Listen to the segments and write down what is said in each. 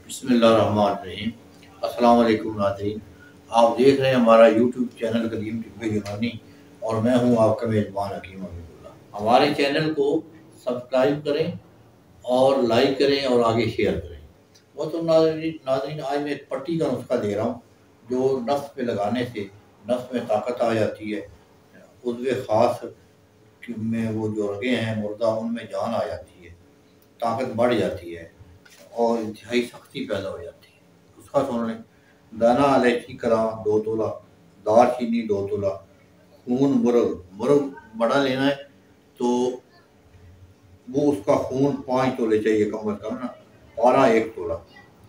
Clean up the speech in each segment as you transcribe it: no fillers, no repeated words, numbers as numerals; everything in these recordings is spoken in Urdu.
بسم اللہ الرحمن الرحیم۔ السلام علیکم ناظرین، آپ دیکھ رہے ہیں ہمارا یوٹیوب چینل قدیم طب یونانی اور میں ہوں آپ کا میزبان حکیم حبیب اللہ۔ ہمارے چینل کو سبسکرائب کریں اور لائک کریں اور آگے شیئر کریں۔ محترم ناظرین، آج میں ایک پٹی کا نسخہ دے رہا ہوں جو نفس پہ لگانے سے نفس میں طاقت آ جاتی ہے، عضو خاص میں وہ جو رگیں ہیں مردہ ان میں جان آ جاتی ہے، طاقت بڑھ جاتی ہے اور انتہائی سختی پیدا ہو جاتی ہے۔ اس کا سن لیں: دانہ الائچی کلام 2 تولہ، دار چینی 2 تولہ، خون مرغ بڑا لینا ہے تو وہ اس کا خون 5 تولے چاہیے کم از کم نا، پارا 1 تولہ۔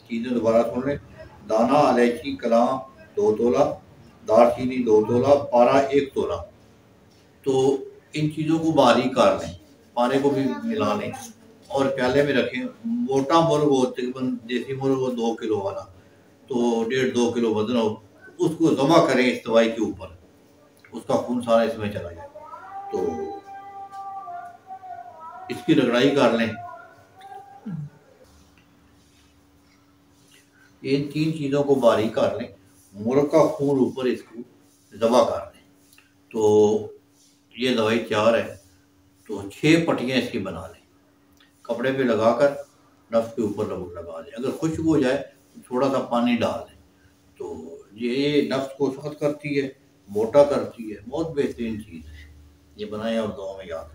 چیزیں دوبارہ سن لیں: دانہ الائچی کلام 2 تولہ، دار چینی 2 تولہ، پارا 1 تولہ۔ تو ان چیزوں کو باریک کر لیں، پارے کو بھی ملا لیں اور پیالے میں رکھیں۔ موٹا مرغ ہو، تقریباً دیسی مرغ ہو 2 کلو والا، تو 1.5-2 کلو وزن ہو، اس کو ذبح کریں اس دوائی کے اوپر، اس کا خون سارا اس میں چلا جائے۔ تو اس کی رگڑائی کر لیں۔ ان 3 چیزوں کو باریک کر لیں، مرغ کا خون اوپر اس کو ذبح کر لیں۔ تو یہ دوائی تیار ہے۔ تو 6 پٹیاں اس کی بنا لیں، کپڑے پہ لگا کر نفس کے اوپر لگا دیں۔ اگر خشک ہو جائے تو تھوڑا سا پانی ڈال دیں۔ تو یہ نفس کو سخت کرتی ہے، موٹا کرتی ہے، بہت بہترین چیز ہے۔ یہ بنائیں اور دعا میں یاد رکھیں۔